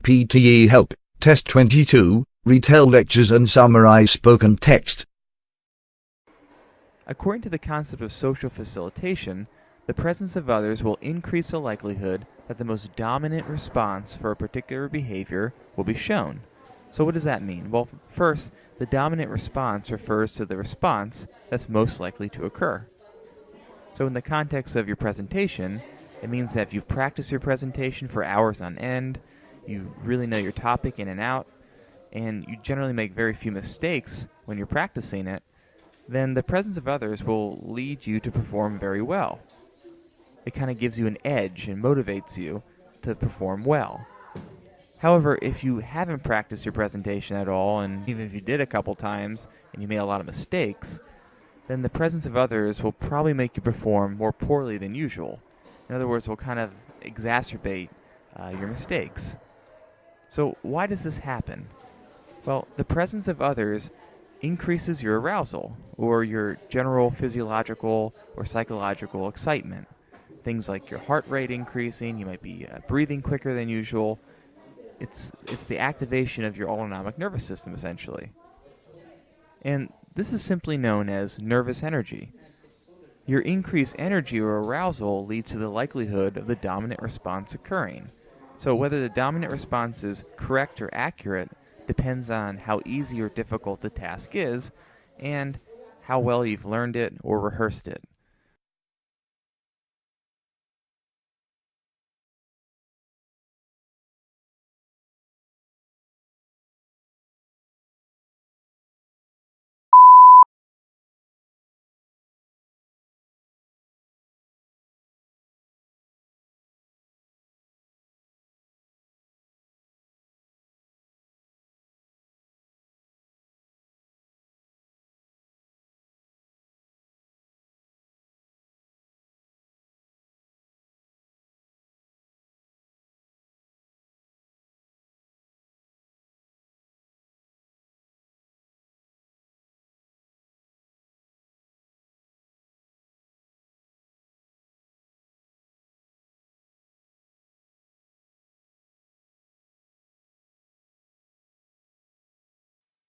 PTE Help, Test 22, Retell lectures and summarize spoken text. According to the concept of social facilitation, the presence of others will increase the likelihood that the most dominant response for a particular behavior will be shown. So what does that mean? Well, first, the dominant response refers to the response that's most likely to occur. So in the context of your presentation, it means that if you practice your presentation for hours on end, you really know your topic in and out, and you generally make very few mistakes when you're practicing it, then the presence of others will lead you to perform very well. It kind of gives you an edge and motivates you to perform well. However, if you haven't practiced your presentation at all, and even if you did a couple times and you made a lot of mistakes, then the presence of others will probably make you perform more poorly than usual. In other words, will kind of exacerbate your mistakes. So why does this happen? Well, the presence of others increases your arousal, or your general physiological or psychological excitement. Things like your heart rate increasing, you might be breathing quicker than usual. It's the activation of your autonomic nervous system, essentially. And this is simply known as nervous energy. Your increased energy or arousal leads to the likelihood of the dominant response occurring. So whether the dominant response is correct or accurate depends on how easy or difficult the task is, and how well you've learned it or rehearsed it.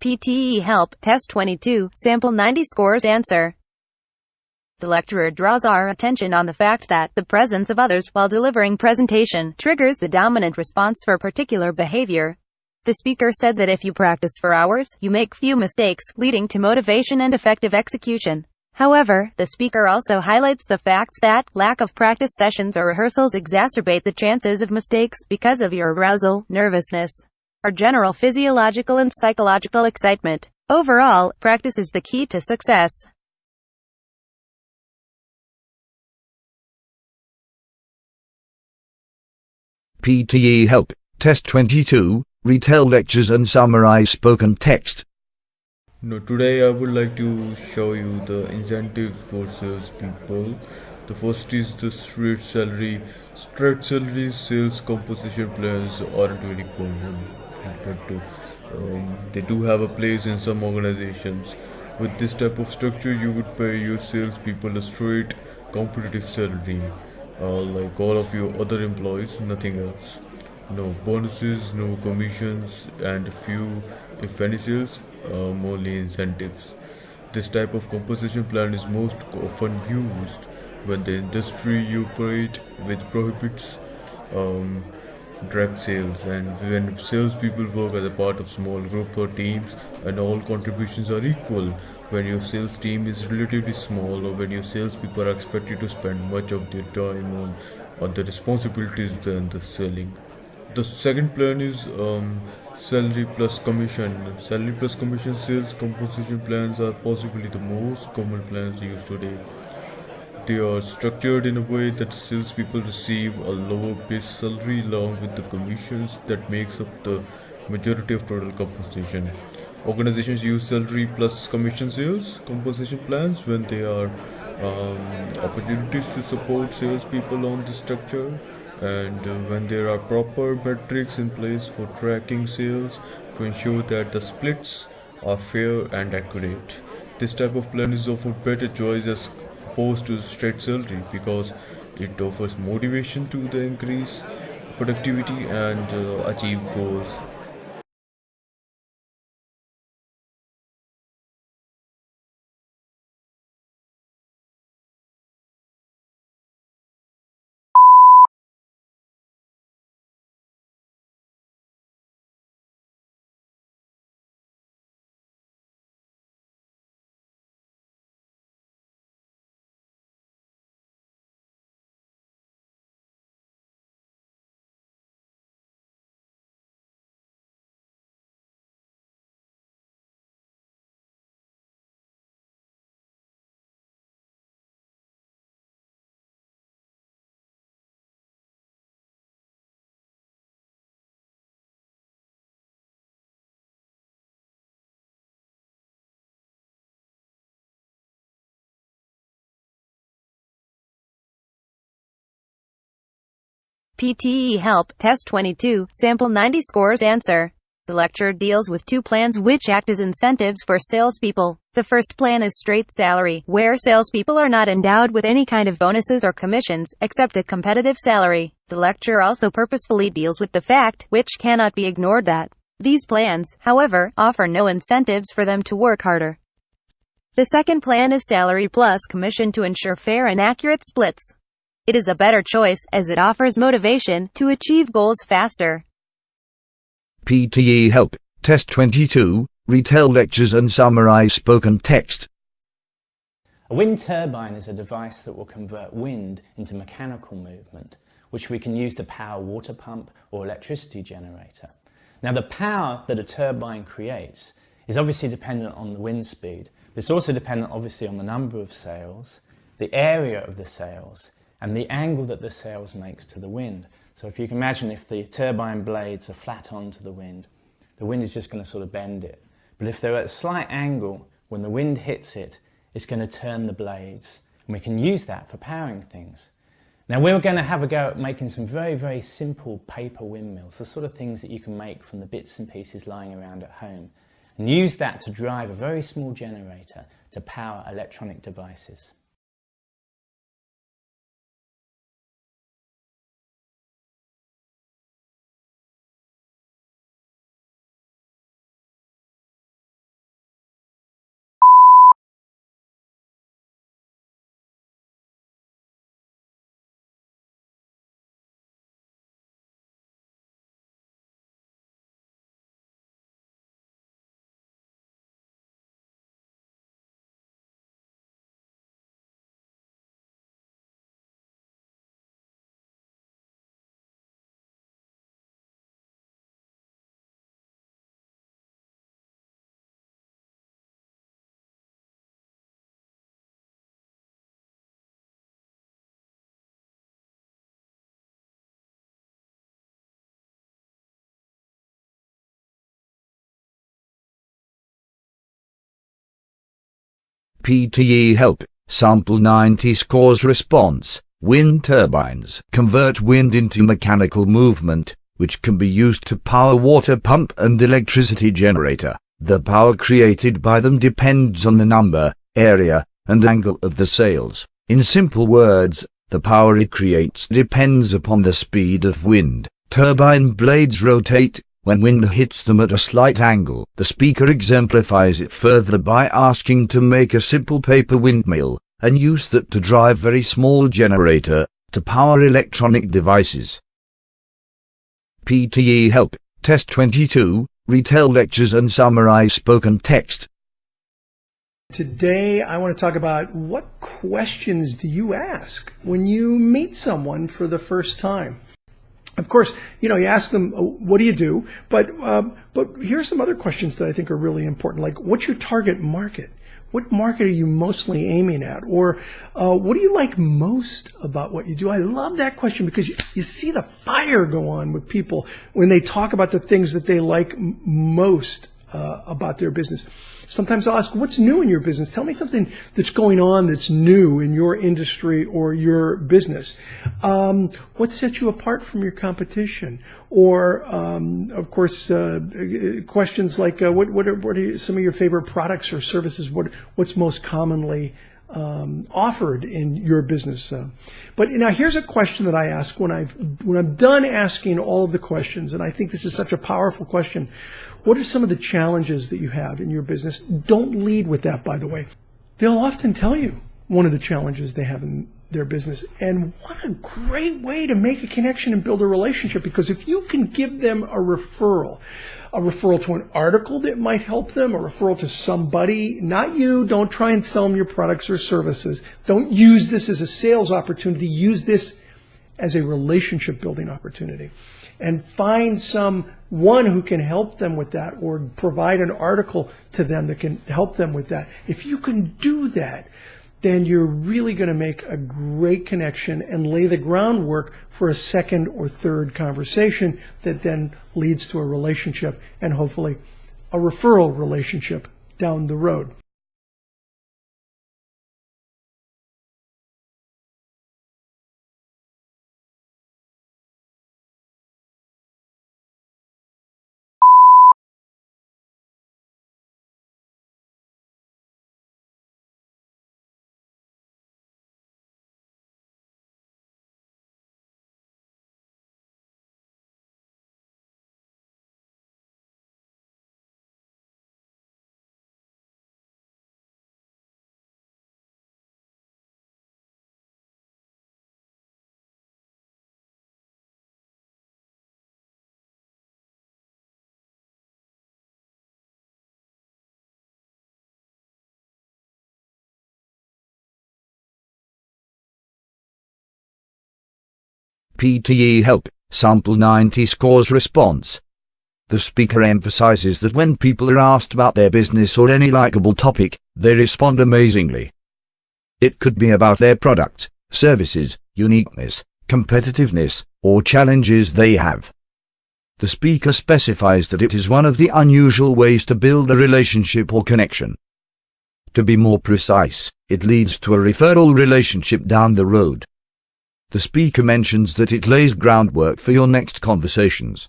PTE Help, Test 22, Sample 90 Scores Answer. The lecturer draws our attention on the fact that the presence of others while delivering presentation triggers the dominant response for a particular behavior. The speaker said that if you practice for hours, you make few mistakes, leading to motivation and effective execution. However, the speaker also highlights the facts that lack of practice sessions or rehearsals exacerbate the chances of mistakes because of your arousal, nervousness, or general physiological and psychological excitement. Overall, practice is the key to success. PTE Help, Test 22, Retell lectures and summarize spoken text. Now today I would like to show you the incentives for salespeople. The first is the straight salary. Straight salary sales composition plans aren't very common, but they do have a place in some organizations. With this type of structure, you would pay your salespeople a straight competitive salary, like all of your other employees, nothing else. No bonuses, no commissions, and few, if any, sales, only incentives. This type of compensation plan is most often used when the industry you operate with prohibits direct sales, and when salespeople work as a part of small groups or teams and all contributions are equal. When your sales team is relatively small, or when your salespeople are expected to spend much of their time on other responsibilities than the selling. The second plan is salary plus commission. Salary plus commission sales composition plans are possibly the most common plans used today. They are structured in a way that salespeople receive a lower base salary along with the commissions that makes up the majority of total compensation. Organizations use salary plus commission sales compensation plans when there are opportunities to support salespeople on the structure, and when there are proper metrics in place for tracking sales to ensure that the splits are fair and accurate. This type of plan is often better choice as opposed to straight salary because it offers motivation to the increase productivity and achieve goals. PTE Help Test 22, Sample 90 Scores Answer. The lecture deals with two plans which act as incentives for salespeople. The first plan is straight salary, where salespeople are not endowed with any kind of bonuses or commissions, except a competitive salary. The lecture also purposefully deals with the fact, which cannot be ignored, that these plans, however, offer no incentives for them to work harder. The second plan is salary plus commission to ensure fair and accurate splits. It is a better choice, as it offers motivation to achieve goals faster. PTE Help Test 22, Retell lectures and summarize spoken text. A wind turbine is a device that will convert wind into mechanical movement, which we can use to power a water pump or electricity generator. Now, the power that a turbine creates is obviously dependent on the wind speed, but it's also dependent obviously on the number of sails, the area of the sails, and the angle that the sails makes to the wind. So if you can imagine, if the turbine blades are flat onto the wind is just going to sort of bend it. But if they're at a slight angle, when the wind hits it, it's going to turn the blades. And we can use that for powering things. Now, we're going to have a go at making some very, very simple paper windmills, the sort of things that you can make from the bits and pieces lying around at home, and use that to drive a very small generator to power electronic devices. PTE Help, Sample 90 Scores Response. Wind turbines convert wind into mechanical movement, which can be used to power water pump and electricity generator. The power created by them depends on the number, area, and angle of the sails. In simple words, the power it creates depends upon the speed of wind. Turbine blades rotate when wind hits them at a slight angle. The speaker exemplifies it further by asking to make a simple paper windmill, and use that to drive very small generator to power electronic devices. PTE Help, Test 22, Retell lectures and summarize spoken text. Today, I want to talk about what questions do you ask when you meet someone for the first time. Of course, you ask them, what do you do? But here are some other questions that I think are really important, like, what's your target market? What market are you mostly aiming at? Or what do you like most about what you do? I love that question because you see the fire go on with people when they talk about the things that they like most about their business. Sometimes I'll ask, what's new in your business? Tell me something that's going on that's new in your industry or your business. What sets you apart from your competition? Or, of course, questions like, what are some of your favorite products or services? What's most commonly offered in your business. But now here's a question that I ask when I'm done asking all of the questions, and I think this is such a powerful question. What are some of the challenges that you have in your business? Don't lead with that, by the way. They'll often tell you one of the challenges they have in their business. And what a great way to make a connection and build a relationship, because if you can give them a referral to an article that might help them, a referral to somebody, not you, don't try and sell them your products or services. Don't use this as a sales opportunity. Use this as a relationship building opportunity. And find someone who can help them with that, or provide an article to them that can help them with that. If you can do that, then you're really going to make a great connection and lay the groundwork for a second or third conversation that then leads to a relationship, and hopefully a referral relationship down the road. PTE Help, Sample 90 Scores Response. The speaker emphasizes that when people are asked about their business or any likable topic, they respond amazingly. It could be about their products, services, uniqueness, competitiveness, or challenges they have. The speaker specifies that it is one of the unusual ways to build a relationship or connection. To be more precise, it leads to a referral relationship down the road. The speaker mentions that it lays groundwork for your next conversations.